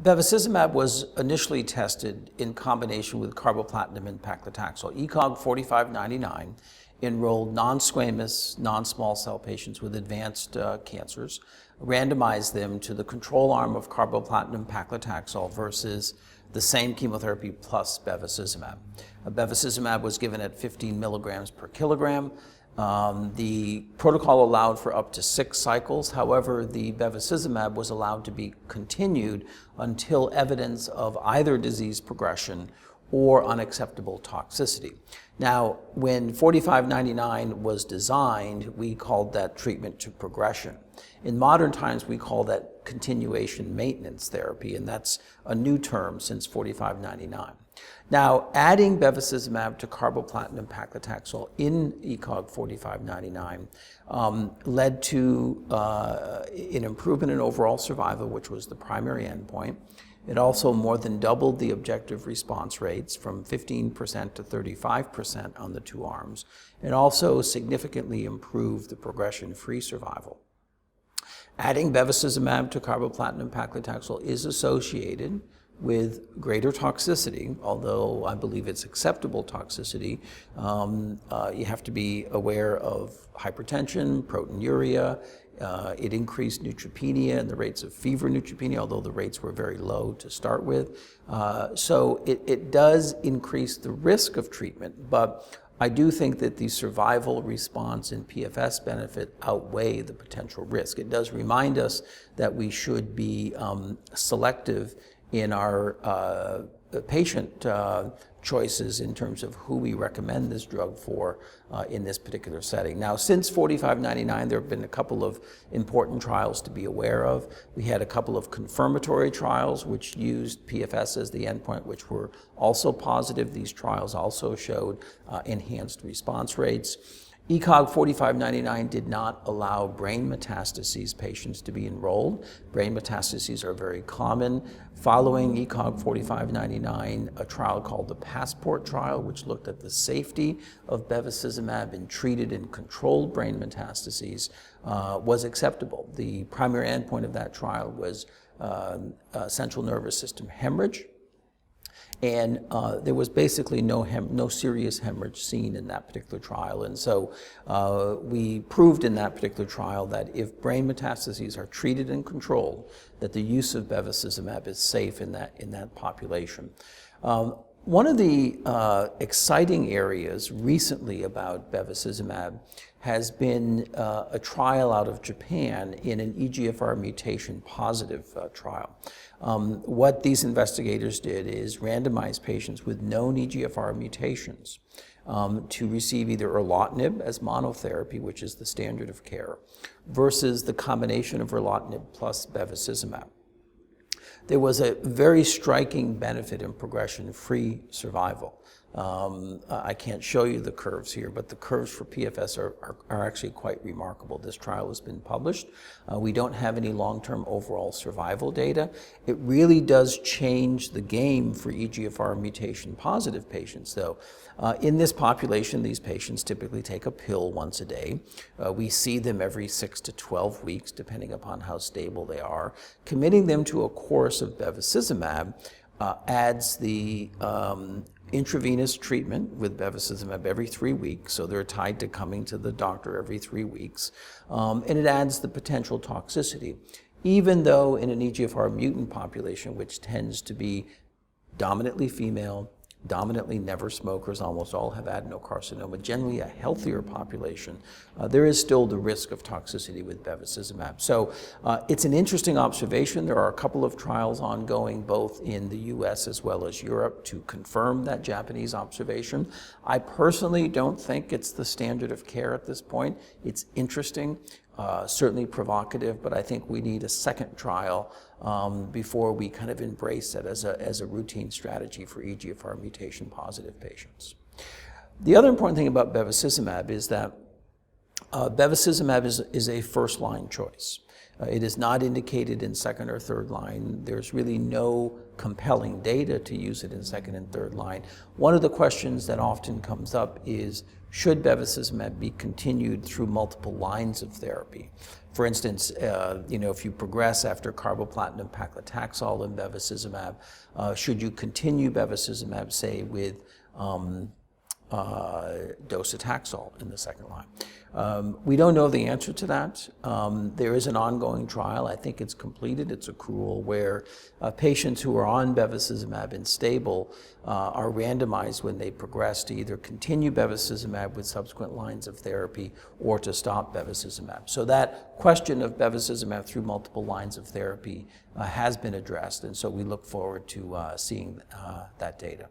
Bevacizumab was initially tested in combination with carboplatin and paclitaxel. ECOG 4599 enrolled non-squamous, non-small cell patients with advanced cancers, randomized them to the control arm of carboplatin and paclitaxel versus the same chemotherapy plus bevacizumab. Bevacizumab was given at 15 milligrams per kilogram. The protocol allowed for up to 6 cycles. However, the bevacizumab was allowed to be continued until evidence of either disease progression or unacceptable toxicity. Now, when 4599 was designed, we called that treatment to progression. In modern times, we call that continuation maintenance therapy, and that's a new term since 4599. Now, adding bevacizumab to carboplatin and paclitaxel in ECOG 4599 led to an improvement in overall survival, which was the primary endpoint. It also more than doubled the objective response rates from 15% to 35% on the 2 arms. It also significantly improved the progression-free survival. Adding bevacizumab to carboplatin and paclitaxel is associated with greater toxicity, although I believe it's acceptable toxicity. You have to be aware of hypertension, proteinuria. It increased neutropenia and the rates of fever neutropenia, although the rates were very low to start with. So it does increase the risk of treatment, but I do think that the survival response and PFS benefit outweigh the potential risk. It does remind us that we should be selective in our patient choices in terms of who we recommend this drug for in this particular setting. Now, since 4599, there have been a couple of important trials to be aware of. We had a couple of confirmatory trials which used PFS as the endpoint, which were also positive. These trials also showed enhanced response rates. ECOG 4599 did not allow brain metastases patients to be enrolled. Brain metastases are very common. Following ECOG 4599, a trial called the Passport trial, which looked at the safety of bevacizumab in treated and controlled brain metastases, was acceptable. The primary endpoint of that trial was central nervous system hemorrhage. And there was basically no serious hemorrhage seen in that particular trial. And so we proved in that particular trial that if brain metastases are treated and controlled, that the use of bevacizumab is safe in that population. One of the exciting areas recently about bevacizumab has been a trial out of Japan in an EGFR mutation positive trial. What these investigators did is randomize patients with known EGFR mutations to receive either erlotinib as monotherapy, which is the standard of care, versus the combination of erlotinib plus bevacizumab. There was a very striking benefit in progression-free survival. I can't show you the curves here, but the curves for PFS are actually quite remarkable. This trial has been published. We don't have any long-term overall survival data. It really does change the game for EGFR mutation positive patients, though. In this population, these patients typically take a pill once a day. We see them every 6 to 12 weeks, depending upon how stable they are. Committing them to a course of bevacizumab adds the intravenous treatment with bevacizumab every 3 weeks, so they're tied to coming to the doctor every 3 weeks, and it adds the potential toxicity. Even though in an EGFR mutant population, which tends to be dominantly female, dominantly never smokers, almost all have adenocarcinoma, generally a healthier population, there is still the risk of toxicity with bevacizumab. So it's an interesting observation. There are a couple of trials ongoing both in the US as well as Europe to confirm that Japanese observation. I personally don't think it's the standard of care at this point. It's interesting, certainly provocative, but I think we need a second trial before we kind of embrace it as a routine strategy for EGFR mutation positive patients. The other important thing about bevacizumab is that bevacizumab is a first-line choice. It is not indicated in second or third line. There's really no compelling data to use it in second and third line. One of the questions that often comes up is, should bevacizumab be continued through multiple lines of therapy? For instance, if you progress after carboplatin paclitaxel and bevacizumab, should you continue bevacizumab, say, with docetaxel in the second line? We don't know the answer to that. There is an ongoing trial. I think it's completed. It's accrual where patients who are on bevacizumab and stable are randomized when they progress to either continue bevacizumab with subsequent lines of therapy or to stop bevacizumab. So that question of bevacizumab through multiple lines of therapy has been addressed, and so we look forward to seeing that data.